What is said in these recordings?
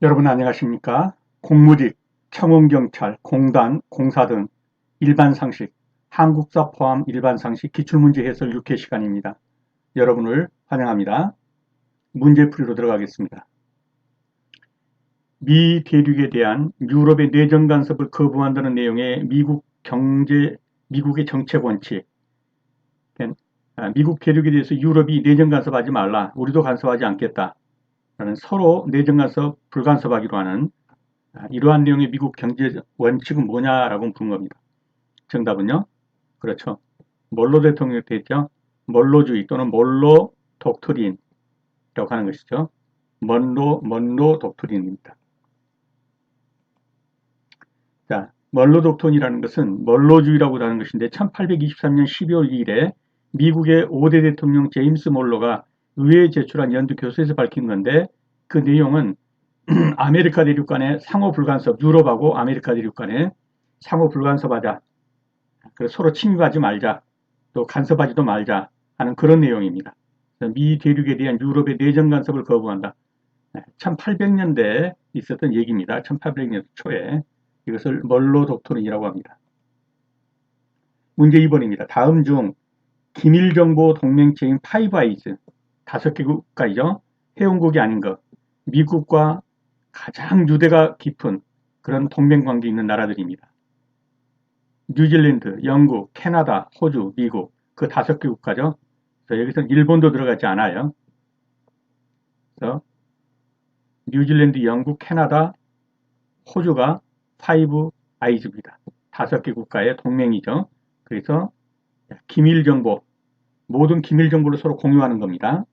여러분 안녕하십니까? 공무직, 청원경찰, 공단, 공사 등 일반상식, 한국사 포함 일반상식 기출문제 해설 6회 시간입니다. 여러분을 환영합니다. 문제풀이로 들어가겠습니다. 미 대륙에 대한 유럽의 내정 간섭을 거부한다는 내용의 미국의 정책 원칙, 미국 대륙에 대해서 유럽이 내정 간섭하지 말라, 우리도 간섭하지 않겠다 라는 서로 내정 간섭 불간섭하기로 하는 이러한 내용의 미국 경제 원칙은 뭐냐라고 묻는 겁니다. 정답은요. 그렇죠. 몰로 대통령이 됐죠. 몰로주의 또는 몰로 독트린이라고 하는 것이죠. 먼로 독트린입니다. 자, 먼로 독트린이라는 것은 몰로주의라고 하는 것인데 1823년 12월 2일에 미국의 5대 대통령 제임스 몰로가 의회에 제출한 연두 교수에서 밝힌 건데 그 내용은 아메리카 대륙 간의 상호 불간섭, 유럽하고 아메리카 대륙 간의 상호 불간섭하자. 서로 침입하지 말자. 또 간섭하지도 말자 하는 그런 내용입니다. 미 대륙에 대한 유럽의 내정 간섭을 거부한다. 1800년대에 있었던 얘기입니다. 1800년대 초에. 이것을 멀로 독트린이라고 합니다. 문제 2번입니다. 다음 중 기밀정보 동맹체인 파이브 아이즈, 5개 국가이죠. 회원국이 아닌 것. 미국과 가장 유대가 깊은 그런 동맹관계 있는 나라들입니다. 뉴질랜드, 영국, 캐나다, 호주, 미국 그 5개 국가죠. 그래서 여기서는 일본도 들어가지 않아요. 그래서 뉴질랜드, 영국, 캐나다, 호주가 파이브 아이즈입니다. 5개 국가의 동맹이죠. 그래서 기밀정보, 모든 기밀정보를 서로 공유하는 겁니다.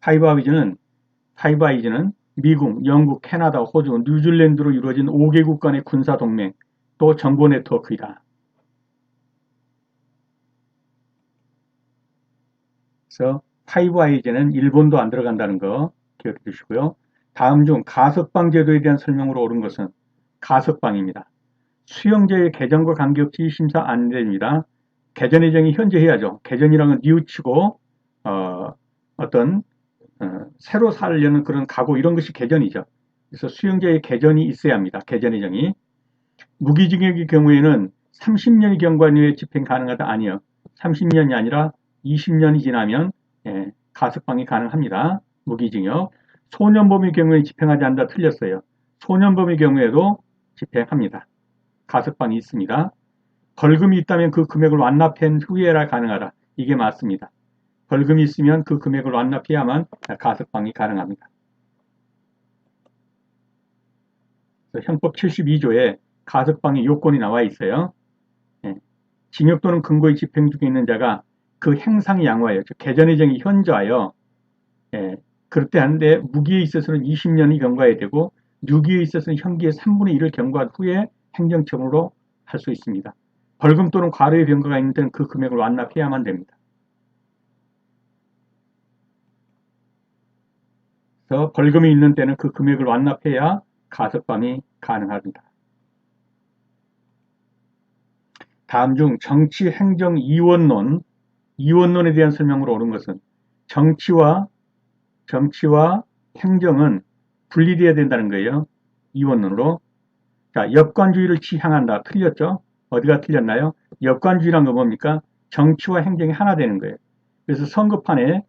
파이브 아이즈는 미국, 영국, 캐나다, 호주, 뉴질랜드로 이루어진 5개국 간의 군사동맹, 또 정보 네트워크이다. 그래서 파이브 아이즈는 일본도 안 들어간다는 거 기억해 주시고요. 다음 중 가석방 제도에 대한 설명으로 옳은 것은 가석방입니다. 수용자의 개전과 관계없이 심사 안 됩니다. 개전 예정이 현재 해야죠. 개전이라는 건 뉘우치고 어떤 새로 살려는 그런 각오 이런 것이 개전이죠. 그래서 수용자의 개전이 있어야 합니다. 개전 예정이. 무기징역의 경우에는 30년이 경과 이후에 집행 가능하다 아니요. 30년이 아니라 20년이 지나면 가석방이 가능합니다. 무기징역. 소년범의 경우에 집행하지 않는다 틀렸어요. 소년범의 경우에도 집행합니다. 가석방이 있습니다. 벌금이 있다면 그 금액을 완납한 후에라 가능하다. 이게 맞습니다. 벌금이 있으면 그 금액을 완납해야만 가석방이 가능합니다. 형법 72조에 가석방의 요건이 나와 있어요. 징역 또는 근고의 집행 중에 있는 자가 그 행상이 양호하여, 개전 예정이 현저하여, 그럴 때 하는데 무기에 있어서는 20년이 경과해야 되고 유기에 있어서는 형기의 3분의 1을 경과한 후에 행정처분으로 할 수 있습니다. 벌금 또는 과료의 병가가 있는 데는 그 금액을 완납해야만 됩니다. 그래서 벌금이 있는 때는 그 금액을 완납해야 가석방이 가능합니다. 다음 중 정치, 행정, 이원론에 대한 설명으로 옳은 것은 정치와 행정은 분리되어야 된다는 거예요. 이원론으로. 자, 역관주의를 지향한다. 틀렸죠? 어디가 틀렸나요? 역관주의란 건 뭡니까? 정치와 행정이 하나 되는 거예요. 그래서 선거판에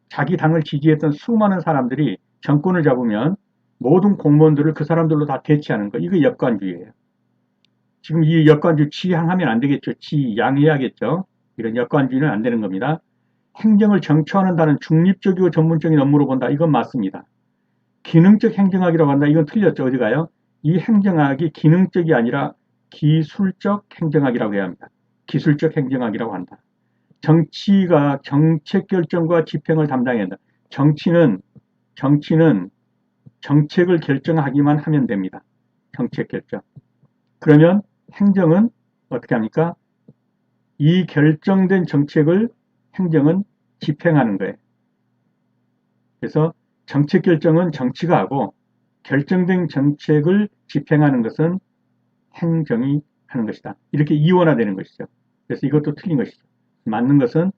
자기 당을 지지했던 수많은 사람들이 정권을 잡으면 모든 공무원들을 그 사람들로 다 대체하는 거. 이거 역관주의예요. 지금 이 역관주의 지향하면 안 되겠죠. 지양해야겠죠. 이런 역관주의는 안 되는 겁니다. 행정을 정치화한다는 중립적이고 전문적인 업무로 본다. 이건 맞습니다. 기능적 행정학이라고 한다. 이건 틀렸죠. 어디 가요? 이 행정학이 기능적이 아니라 기술적 행정학이라고 해야 합니다. 기술적 행정학이라고 한다. 정치가 정책 결정과 집행을 담당해야 한다. 정치는 정책을 결정하기만 하면 됩니다. 정책 결정. 그러면 행정은 어떻게 합니까? 이 결정된 정책을 행정은 집행하는 거예요. 그래서 정책 결정은 정치가 하고 결정된 정책을 집행하는 것은 행정이 하는 것이다. 이렇게 이원화되는 것이죠. 그래서 이것도 틀린 것이죠. 맞는 것은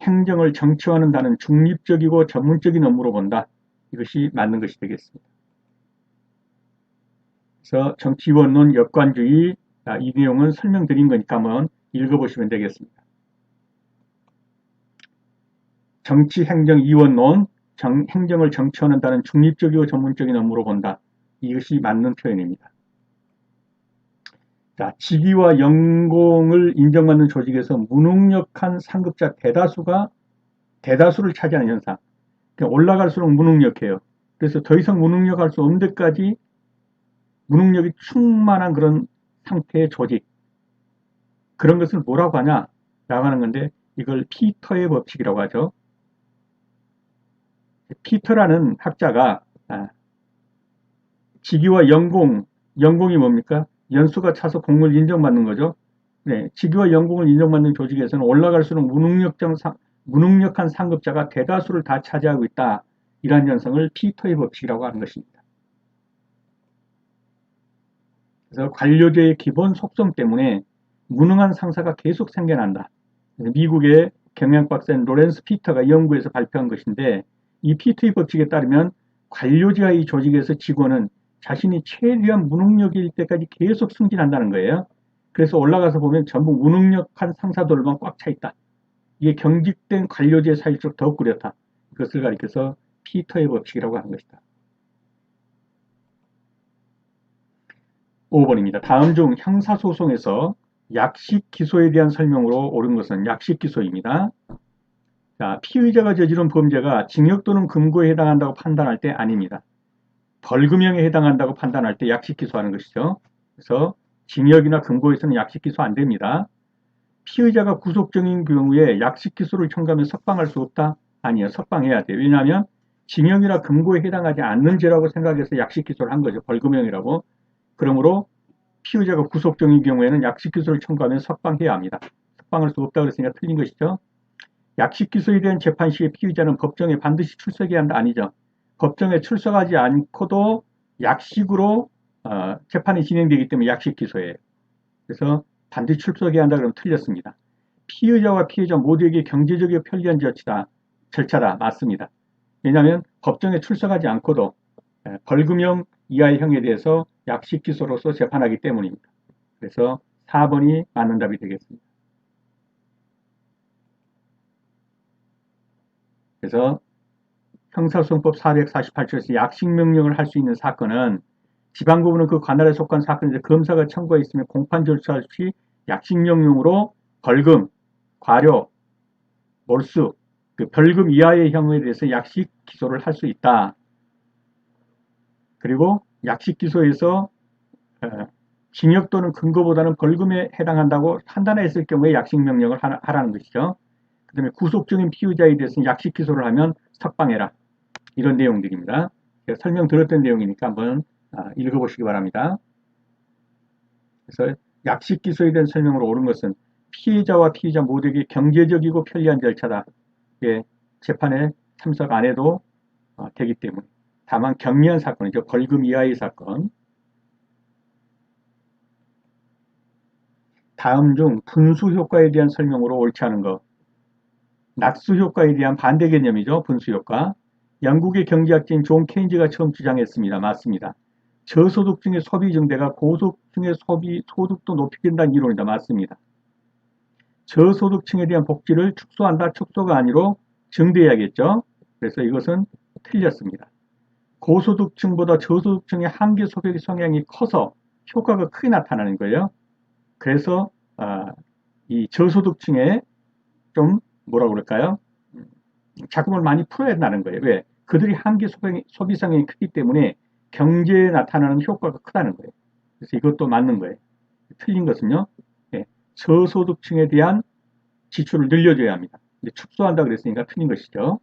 행정을 정치화하는 다는 중립적이고 전문적인 업무로 본다. 이것이 맞는 것이 되겠습니다. 그래서 정치원론, 역관주의, 이 내용은 설명드린 거니까 한번 읽어보시면 되겠습니다. 정치행정이원론, 행정을 정치하는 다른 중립적이고 전문적인 업무로 본다. 이것이 맞는 표현입니다. 자, 직위와 연공을 인정받는 조직에서 무능력한 상급자 대다수를 차지하는 현상. 그러니까 올라갈수록 무능력해요. 그래서 더 이상 무능력할 수 없는 데까지 무능력이 충만한 그런 상태의 조직. 그런 것을 뭐라고 하냐? 라고 하는 건데 이걸 피터의 법칙이라고 하죠. 피터라는 학자가 직위와 연공이 뭡니까? 연수가 차서 공을 인정받는 거죠. 네, 직위와 연공을 인정받는 조직에서는 올라갈수록 무능력한 상급자가 대다수를 다 차지하고 있다. 이러한 현상을 피터의 법칙이라고 하는 것입니다. 그래서 관료제의 기본 속성 때문에 무능한 상사가 계속 생겨난다. 미국의 경영박사인 로렌스 피터가 연구에서 발표한 것인데 이 피터의 법칙에 따르면 관료제의 조직에서 직원은 자신이 최대한 무능력일 때까지 계속 승진한다는 거예요. 그래서 올라가서 보면 전부 무능력한 상사들만 꽉 차 있다. 이게 경직된 관료제 사회일수록 더욱 꾸렸다. 이것을 가리켜서 피터의 법칙이라고 하는 것이다. 5번입니다. 다음 중 형사소송에서 약식 기소에 대한 설명으로 옳은 것은 약식 기소입니다. 자, 피의자가 저지른 범죄가 징역 또는 금고에 해당한다고 판단할 때 아닙니다. 벌금형에 해당한다고 판단할 때 약식 기소하는 것이죠. 그래서 징역이나 금고에서는 약식 기소 안 됩니다. 피의자가 구속정인 경우에 약식 기소를 청구하면 석방할 수 없다? 아니요. 석방해야 돼요. 왜냐하면 징역이나 금고에 해당하지 않는 죄라고 생각해서 약식 기소를 한 거죠. 벌금형이라고. 그러므로 피의자가 구속정인 경우에는 약식 기소를 청구하면 석방해야 합니다. 석방할 수 없다고 했으니까 틀린 것이죠. 약식 기소에 대한 재판 시에 피의자는 법정에 반드시 출석해야 한다? 아니죠. 법정에 출석하지 않고도 약식으로 재판이 진행되기 때문에 약식 기소예요. 그래서 반드시 출석해야 한다 그러면 틀렸습니다. 피의자와 피해자 모두에게 경제적이고 편리한 절차다. 맞습니다. 왜냐하면 법정에 출석하지 않고도 벌금형 이하의 형에 대해서 약식 기소로서 재판하기 때문입니다. 그래서 4번이 맞는 답이 되겠습니다. 그래서 형사소송법 448조에서 약식명령을 할 수 있는 사건은 지방법원은 그 관할에 속한 사건에서 검사가 청구했으면 공판 절차 없이 약식명령으로 벌금, 과료, 몰수, 그 벌금 이하의 형에 대해서 약식 기소를 할 수 있다. 그리고 약식 기소에서 징역 또는 금고보다는 벌금에 해당한다고 판단했을 경우에 약식 명령을 하라는 것이죠. 그 다음에 구속적인 피의자에 대해서는 약식 기소를 하면 석방해라. 이런 내용들입니다. 제가 설명드렸던 내용이니까 한번 읽어보시기 바랍니다. 그래서 약식 기소에 대한 설명으로 옳은 것은 피해자와 피의자 모두에게 경제적이고 편리한 절차다. 재판에 참석 안 해도 되기 때문에. 다만 경미한 사건이죠. 벌금 이하의 사건. 다음 중 분수 효과에 대한 설명으로 옳지 않은 것. 낙수 효과에 대한 반대 개념이죠. 분수 효과. 영국의 경제학자인 존 케인즈가 처음 주장했습니다. 맞습니다. 저소득층의 소비 증대가 고소득층의 소득도 높이게 된다는 이론이다. 맞습니다. 저소득층에 대한 복지를 축소한다. 축소가 아니로 증대해야겠죠. 그래서 이것은 틀렸습니다. 고소득층보다 저소득층의 한계 소비 성향이 커서 효과가 크게 나타나는 거예요. 그래서 이 저소득층에 좀 뭐라 그럴까요? 자금을 많이 풀어야 된다는 거예요. 왜? 그들이 한계 소비 성향이 크기 때문에 경제에 나타나는 효과가 크다는 거예요. 그래서 이것도 맞는 거예요. 틀린 것은요. 네, 저소득층에 대한 지출을 늘려줘야 합니다. 축소한다 그랬으니까 틀린 것이죠.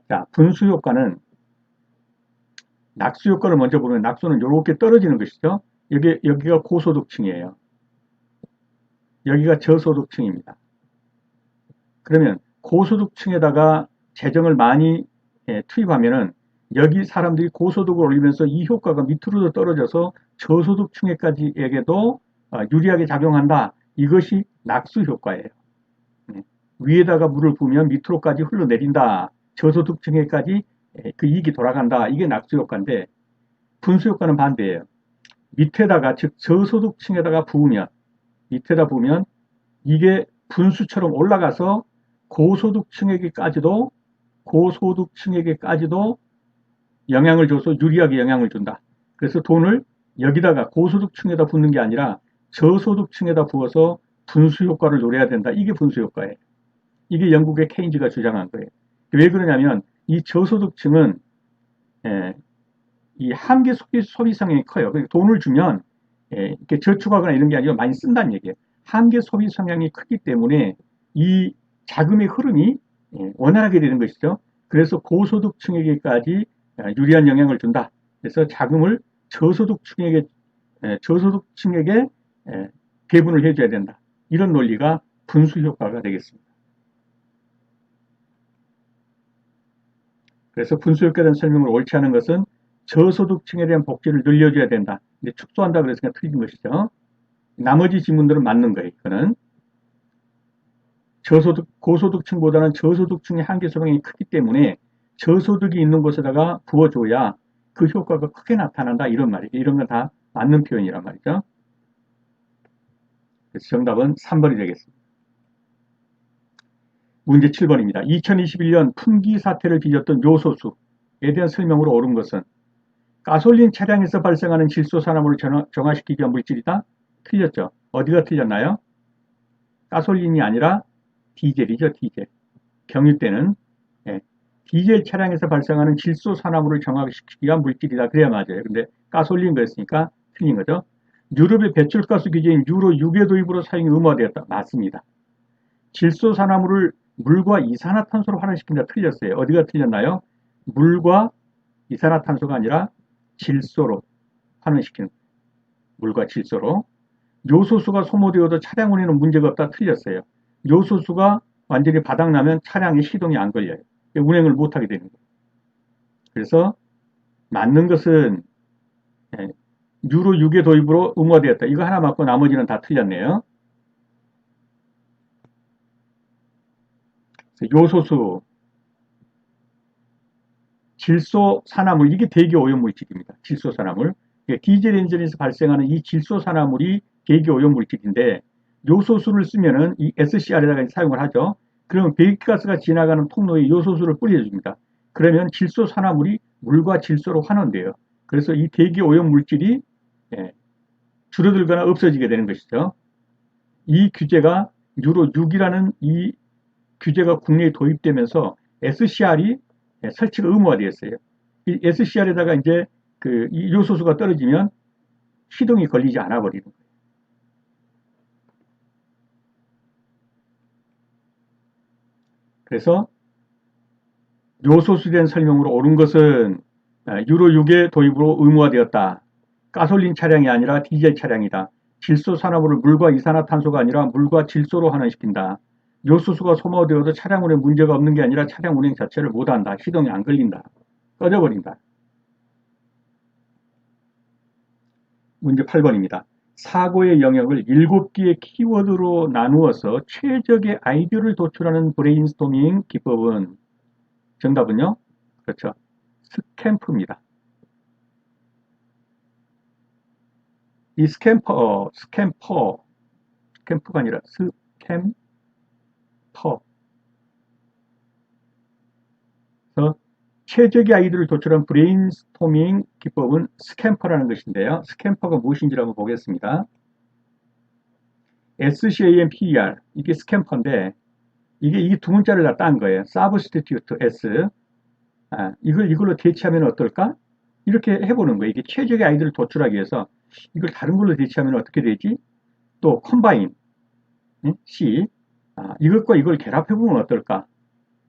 자, 분수 효과는 낙수 효과를 먼저 보면 낙수는 이렇게 떨어지는 것이죠. 여기가 고소득층이에요. 여기가 저소득층입니다. 그러면 고소득층에다가 재정을 많이 투입하면은 여기 사람들이 고소득을 올리면서 이 효과가 밑으로 떨어져서 저소득층에게도 유리하게 작용한다. 이것이 낙수 효과예요. 위에다가 물을 부으면 밑으로까지 흘러내린다. 저소득층에까지 그 이익이 돌아간다. 이게 낙수 효과인데 분수 효과는 반대예요. 밑에다가 즉 저소득층에다가 부으면 밑에다 부으면 이게 분수처럼 올라가서 고소득층에게까지도 영향을 줘서 유리하게 영향을 준다. 그래서 돈을 여기다가 고소득층에다 붓는 게 아니라 저소득층에다 부어서 분수 효과를 노려야 된다. 이게 분수 효과예요. 이게 영국의 케인즈가 주장한 거예요. 왜 그러냐면 이 저소득층은 이 한계 소비 성향이 커요. 그러니까 돈을 주면 이렇게 저축하거나 이런 게 아니라 많이 쓴다는 얘기예요. 한계 소비 성향이 크기 때문에 이 자금의 흐름이 원활하게 되는 것이죠. 그래서 고소득층에게까지 유리한 영향을 준다. 그래서 자금을 저소득층에게 배분을 해줘야 된다. 이런 논리가 분수 효과가 되겠습니다. 그래서 분수 효과에 대한 설명을 옳지 않은 것은 저소득층에 대한 복지를 늘려줘야 된다. 근데 축소한다 그랬으니까 틀린 것이죠. 나머지 지문들은 맞는 거예요. 이거는 고소득층보다는 저소득층의 한계 소명이 크기 때문에 저소득이 있는 곳에다가 부어줘야 그 효과가 크게 나타난다. 이런 말이에요. 이런 건 다 맞는 표현이란 말이죠. 그래서 정답은 3번이 되겠습니다. 문제 7번입니다. 2021년 품귀 사태를 빚었던 요소수에 대한 설명으로 옳은 것은 가솔린 차량에서 발생하는 질소산화물을 정화시키기 위한 물질이다? 틀렸죠. 어디가 틀렸나요? 가솔린이 아니라 디젤이죠. 디젤. 경유 때는 디젤 차량에서 발생하는 질소산화물을 정화시키기 위한 물질이다. 그래야 맞아요. 근데 가솔린 그랬으니까 틀린 거죠. 유럽의 배출가스 규제인 유로 6의 도입으로 사용이 의무화되었다. 맞습니다. 질소산화물을 물과 이산화탄소로 환원시킨다. 틀렸어요. 어디가 틀렸나요? 물과 이산화탄소가 아니라 질소로 환원시키는 물과 질소로. 요소수가 소모되어도 차량 운행은 문제가 없다. 틀렸어요. 요소수가 완전히 바닥나면 차량이 시동이 안 걸려요. 운행을 못하게 되는 거예요. 그래서 맞는 것은 유로 6의 도입으로 의무화되었다. 이거 하나 맞고 나머지는 다 틀렸네요. 요소수, 질소산화물, 이게 대기 오염물질입니다. 질소산화물. 디젤 엔진에서 발생하는 이 질소산화물이 대기 오염물질인데 요소수를 쓰면은 이 SCR에다가 사용을 하죠. 그러면 배기가스가 지나가는 통로에 요소수를 뿌려줍니다. 그러면 질소산화물이 물과 질소로 환원돼요. 그래서 이 대기 오염물질이 줄어들거나 없어지게 되는 것이죠. 이 규제가 유로 6이라는 이 규제가 국내에 도입되면서 SCR이 설치가 의무화되었어요. 이 SCR에다가 이제 이 요소수가 떨어지면 시동이 걸리지 않아 버리는 거예요. 그래서 요소수에 대한 설명으로 옳은 것은 유로 6의 도입으로 의무화되었다. 가솔린 차량이 아니라 디젤 차량이다. 질소 산화물을 물과 이산화탄소가 아니라 물과 질소로 환원시킨다. 요소수가 소모되어도 차량 운행 문제가 없는 게 아니라 차량 운행 자체를 못한다. 시동이 안 걸린다. 꺼져버린다. 문제 8번입니다. 사고의 영역을 7개의 키워드로 나누어서 최적의 아이디어를 도출하는 브레인스토밍 기법은 정답은요? 그렇죠. 스캠프입니다. 이 스캠퍼가 아니라 스캠퍼. 그래서 최적의 아이디어를 도출한 브레인스토밍 기법은 스캠퍼라는 것인데요. 스캠퍼가 무엇인지 한번 보겠습니다. SCAMPER, 이게 스캠퍼인데, 이게 두 문자를 다 딴 거예요. Substitute S. 이걸로 대체하면 어떨까? 이렇게 해보는 거예요. 이게 최적의 아이디어를 도출하기 위해서 이걸 다른 걸로 대체하면 어떻게 되지? 또 combine, C. 이것과 이걸 결합해보면 어떨까?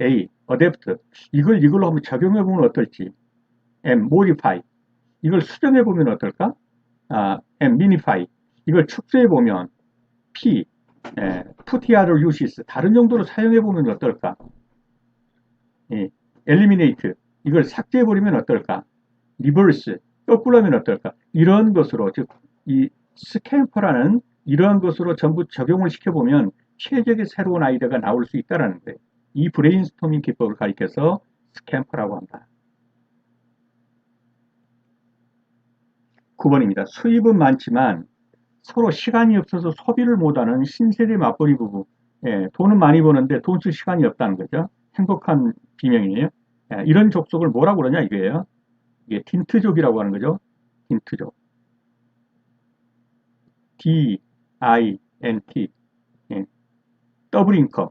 A. adapt. 이걸로 한번 적용해보면 어떨지? M. modify. 이걸 수정해보면 어떨까? M. minify. 이걸 축소해보면 P. putr uses. 다른 용도로 사용해보면 어떨까? eliminate. 이걸 삭제해버리면 어떨까? reverse. 거꾸로 하면 어떨까? 이런 것으로, 즉, 이 스캠퍼라는 이러한 것으로 전부 적용을 시켜보면 최적의 새로운 아이디어가 나올 수 있다는 거예요. 이 브레인스토밍 기법을 가리켜서 스캠퍼라고 한다. 9번입니다. 수입은 많지만 서로 시간이 없어서 소비를 못하는 신세대 맞벌이 부부. 예, 돈은 많이 버는데 돈 쓸 시간이 없다는 거죠. 행복한 비명이에요. 예, 이런 족속을 뭐라고 그러냐 이거예요. 이게 딘트족이라고 하는 거죠. 딘트족. D-I-N-T. 예, 더블 인컴.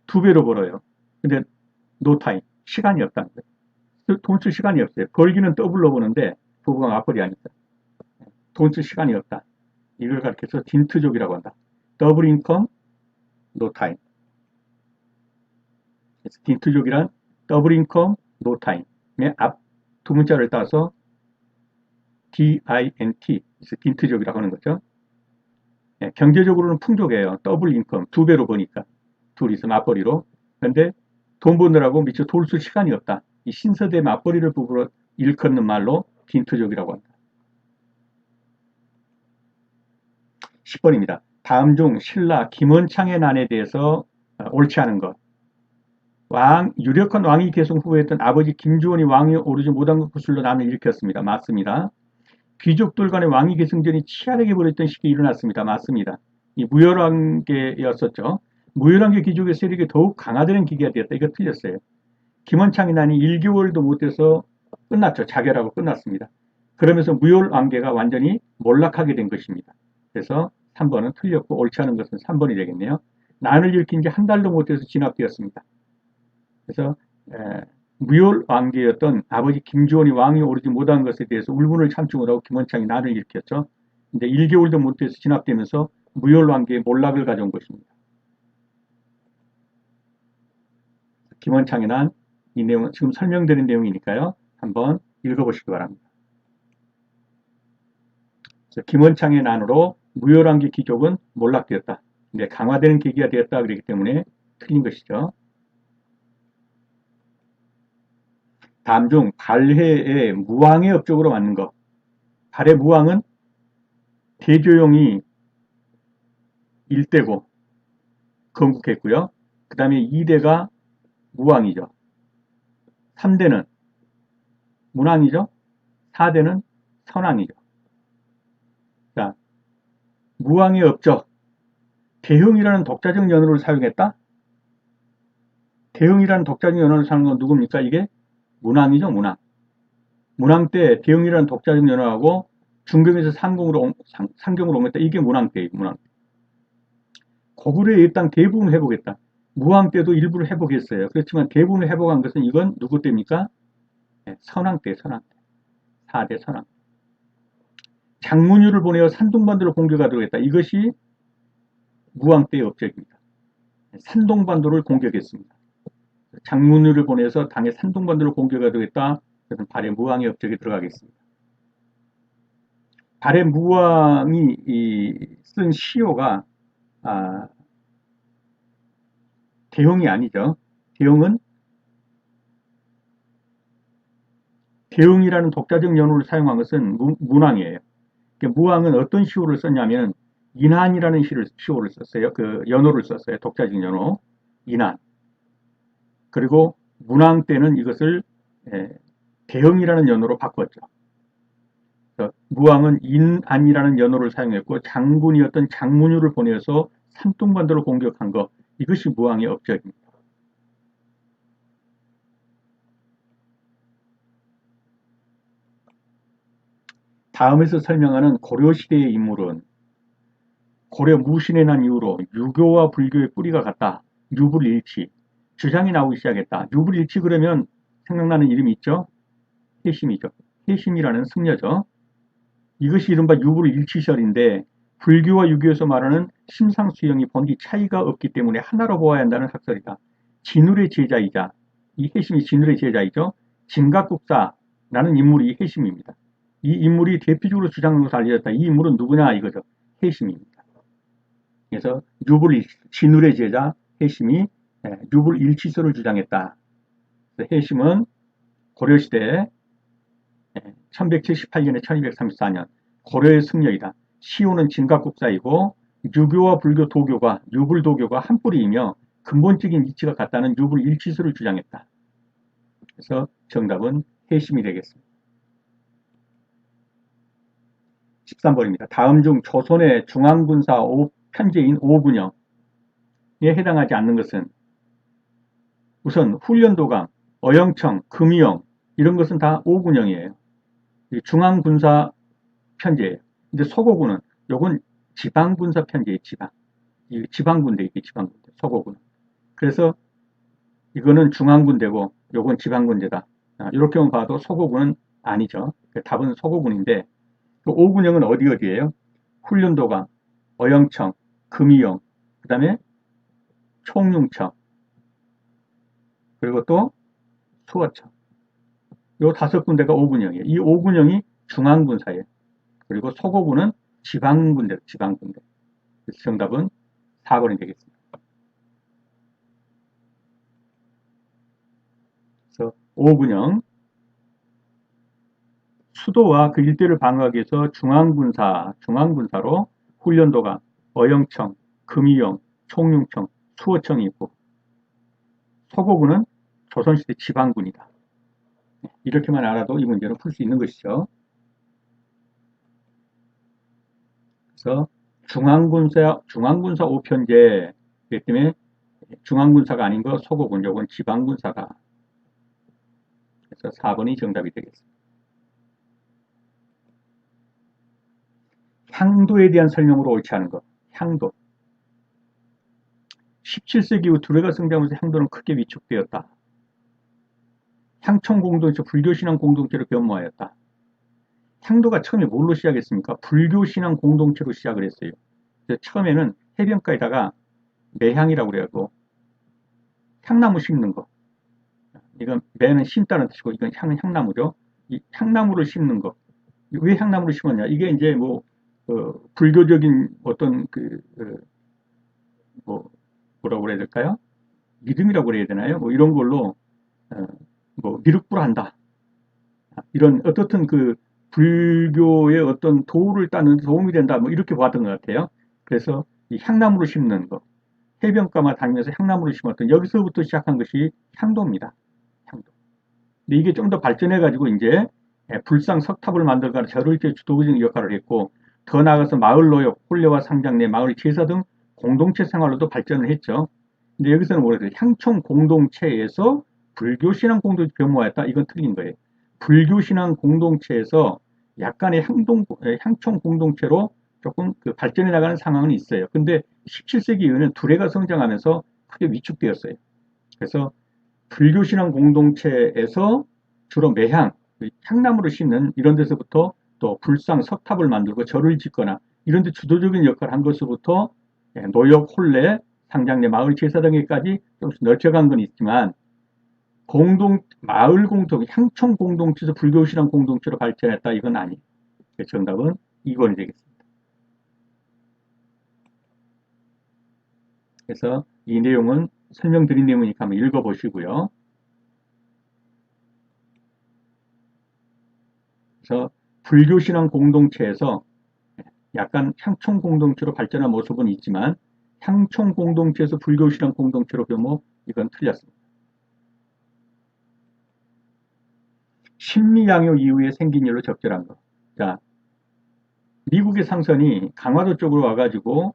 두 배로 벌어요. 근데 노 타임. 시간이 없다는 거예요. 돈 쓸 시간이 없어요. 벌기는 더블로 버는데 부부가 맞벌이 아니까. 돈 쓸 시간이 없다. 이걸 가르쳐서 딘트족이라고 한다. 더블 인컴, 노 타임. 딘트족이란 더블 인컴, 노 타임의 앞 두 문자를 따서 DINT, 딘트족이라고 하는 거죠. 예, 경제적으로는 풍족해요. 더블 인컴, 두 배로 버니까. 둘이서 맞벌이로. 그런데 돈 버느라고 미처 돌 쓸 시간이 없다. 이 신세대 맞벌이를 부부로 일컫는 말로 딘트족이라고 한다. 10번입니다. 다음 중 신라 김원창의 난에 대해서 옳지 않은 것. 유력한 왕위 계승 후보였던 아버지 김주원이 왕위에 오르지 못한 것 구술로 난을 일으켰습니다. 맞습니다. 귀족들 간의 왕위 계승전이 치열하게 벌였던 시기에 일어났습니다. 맞습니다. 이 무열왕계였었죠. 무열왕계 귀족의 세력이 더욱 강화되는 기기가 되었다. 이거 틀렸어요. 김원창의 난이 1개월도 못 돼서 끝났죠. 자결하고 끝났습니다. 그러면서 무열왕계가 완전히 몰락하게 된 것입니다. 그래서 3번은 틀렸고 옳지 않은 것은 3번이 되겠네요. 난을 일으킨 지 한 달도 못 돼서 진압되었습니다. 그래서 무열왕계였던 아버지 김주원이 왕위에 오르지 못한 것에 대해서 울분을 참지 못하고 김원창이 난을 일으켰죠. 이제 1개월도 못 돼서 진압되면서 무열왕계의 몰락을 가져온 것입니다. 김원창의 난, 이 내용은 지금 설명되는 내용이니까요. 한번 읽어보시기 바랍니다. 김원창의 난으로 무열왕계 귀족은 몰락되었다. 이제 강화되는 계기가 되었다 그렇기 때문에 틀린 것이죠. 다음 중 발해의 무왕의 업적으로 맞는 것. 발해 무왕은 대조영이 1대고 건국했고요. 그 다음에 2대가 무왕이죠. 3대는 문왕이죠. 4대는 선왕이죠. 자, 무왕의 업적. 대흥이라는 독자적 연호를 사용했다? 대흥이라는 독자적 연호를 사용한 건 누굽니까? 이게 문왕이죠. 문왕. 문왕 때 대흥이라는 독자적 연호하고 중경에서 상경으로 옮겼다. 이게 문왕 때예요. 문왕. 고구려의 일당 대부분 회복했다. 무왕 때도 일부를 회복했어요. 그렇지만 대부분 회복한 것은 이건 누구 때입니까? 네, 선왕 때, 선왕 때. 4대 선왕. 장문유를 보내어 산둥반도를 공격하도록 했다. 이것이 무왕 때의 업적입니다. 산둥반도를 공격했습니다. 장문유를 보내서 당의 산둥반도를 공격하도록 했다. 그래서 발해 무왕의 업적에 들어가겠습니다. 발해 무왕이 쓴 시효가 대흥이 아니죠. 대흥이라는 독자적 연호를 사용한 것은 문왕이에요. 무왕은 어떤 시호를 썼냐면 인한이라는 시호를 썼어요. 그 연호를 썼어요. 독자적 연호. 인한. 그리고 문왕 때는 이것을 대흥이라는 연호로 바꿨죠. 무왕은 인한이라는 연호를 사용했고 장군이었던 장문유를 보내서 산둥반도를 공격한 것. 이것이 무왕의 업적입니다. 다음에서 설명하는 고려시대의 인물은 고려 무신의 난 이후로 유교와 불교의 뿌리가 같다. 유불일치. 주장이 나오기 시작했다. 유불일치 그러면 생각나는 이름이 있죠? 해심이죠. 해심이라는 승려죠. 이것이 이른바 유불일치설인데 불교와 유교에서 말하는 심상수형이 본디 차이가 없기 때문에 하나로 보아야 한다는 학설이다. 진울의 제자이자 이 해심이 진울의 제자이죠. 진각국사라는 인물이 해심입니다. 이 인물이 대표적으로 주장한 것으로 알려졌다. 이 인물은 누구냐 이거죠. 해심입니다. 그래서 진울의 제자 해심이 유불일치설을 주장했다. 해심은 고려시대 1178년에 1234년 고려의 승려이다. 시호는 진각국사이고 유교와 불교, 도교가, 유불도교가 한 뿌리이며 근본적인 이치가 같다는 유불일치설을 주장했다. 그래서 정답은 해심이 되겠습니다. 13번입니다. 다음 중 조선의 중앙군사 편제인 오군영에 해당하지 않는 것은 우선 훈련도감, 어영청, 금이영 이런 것은 다 오군영이에요. 중앙군사 편제예요. 근데 서고군은 요건 지방군사 편제예요. 지방군대 이게 지방군대 서고군은. 그래서 이거는 중앙군대고 요건 지방군대다. 이렇게만 봐도 서고군은 아니죠. 답은 서고군인데 그 오군영은 어디예요? 훈련도감, 어영청, 금이영, 그 다음에 총융청, 그리고 또 수어청. 요 5군데가 오군영이에요. 이 오군영이 중앙군사예요. 그리고 서고군은 지방군대, 지방군대. 그래서 정답은 4번이 되겠습니다. 그래서 오군영, 수도와 그 일대를 방어하기 위해서 중앙군사로 훈련도감, 어영청, 금이영, 총융청, 수어청이 있고 서고군은 조선시대 지방군이다. 이렇게만 알아도 이 문제는 풀 수 있는 것이죠. 그래서 중앙군사 5편제 그렇기 때문에 중앙군사가 아닌 거 서고군, 요건 지방군사다. 그래서 4번이 정답이 되겠습니다. 향도에 대한 설명으로 옳지 않은 것. 향도. 17세기 후 두레가 성장하면서 향도는 크게 위축되었다. 향청 공동체, 불교신앙 공동체로 변모하였다. 향도가 처음에 뭘로 시작했습니까? 불교신앙 공동체로 시작을 했어요. 처음에는 해변가에다가 매향이라고 그래가지고 향나무 심는 거. 이건 매는 심다는 뜻이고 이건 향은 향나무죠. 이 향나무를 심는 거. 왜 향나무를 심었냐? 이게 이제 뭐 불교적인 어떤 뭐라고 그래야 될까요? 믿음이라고 그래야 되나요? 뭐 이런 걸로 뭐 미륵불한다. 이런 어떻든 그 불교의 어떤 도를 따는 도움이 된다. 뭐 이렇게 봤던 것 같아요. 그래서 이 향나무를 심는 거. 해변가만 다니면서 향나무를 심었던 여기서부터 시작한 것이 향도입니다. 향도. 근데 이게 좀 더 발전해가지고 이제 불상 석탑을 만들거나 절을 주도적인 역할을 했고 더 나아가서 마을 노역, 혼례와 상장내, 마을 제사 등 공동체 생활로도 발전을 했죠. 근데 여기서는 뭐래요? 향촌 공동체에서 불교신앙 공동체 변모하였다. 이건 틀린 거예요. 불교신앙 공동체에서 약간의 향촌 공동체로 조금 발전해 나가는 상황은 있어요. 근데 17세기 이후에는 두레가 성장하면서 크게 위축되었어요. 그래서 불교신앙 공동체에서 주로 매향, 향나무를 심는 이런 데서부터 또 불상, 석탑을 만들고 절을 짓거나 이런 데 주도적인 역할을 한 것으로부터 노역, 혼례, 상장내, 마을 제사 등에까지 조금씩 넓혀간 건 있지만 마을 공동, 향청 공동체에서 불교신앙 공동체로 발전했다 이건 아니에요. 정답은 2번이 되겠습니다. 그래서 이 내용은 설명드린 내용이니까 한번 읽어보시고요. 그래서 불교신앙 공동체에서 약간 향총 공동체로 발전한 모습은 있지만 향총 공동체에서 불교신앙 공동체로 변모 이건 틀렸습니다. 신미양요 이후에 생긴 일로 적절한 것. 자, 미국의 상선이 강화도 쪽으로 와가지고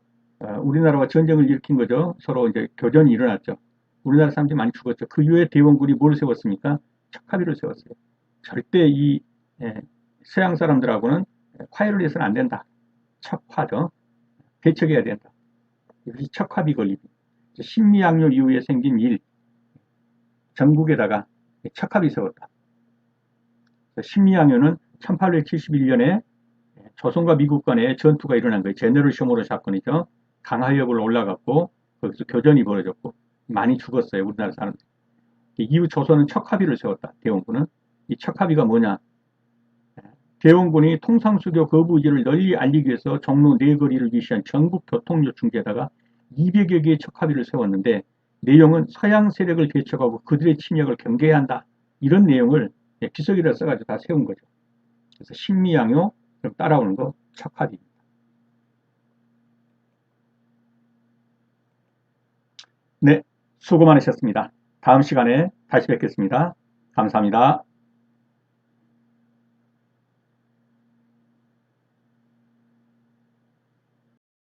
우리나라와 전쟁을 일으킨 거죠. 서로 이제 교전이 일어났죠. 우리나라 사람들이 많이 죽었죠. 그 이후에 대원군이 뭘 세웠습니까? 척합의를 세웠어요. 절대 이 서양 사람들하고는 화해를 해서는 안 된다. 척화죠. 대척해야 된다. 이것이 척합의 건립. 신미양요 이후에 생긴 일, 전국에다가 척합이 세웠다. 신미양요는 1871년에 조선과 미국 간의 전투가 일어난 거예요. 제너럴 쇼모로 사건이죠. 강하역을 올라갔고 거기서 교전이 벌어졌고 많이 죽었어요. 우리나라 사람들. 이후 조선은 척합의를 세웠다. 대원군은. 이 척합의가 뭐냐? 대원군이 통상수교 거부 의지를 널리 알리기 위해서 종로 4거리를 위시한 전국 교통요충지에다가 200여 개의 척합의를 세웠는데 내용은 서양 세력을 개척하고 그들의 침략을 경계해야 한다. 이런 내용을 비석이라 써가지고 다 세운 거죠. 그래서 신미양요 따라오는 거 척합의. 네, 수고 많으셨습니다. 다음 시간에 다시 뵙겠습니다. 감사합니다.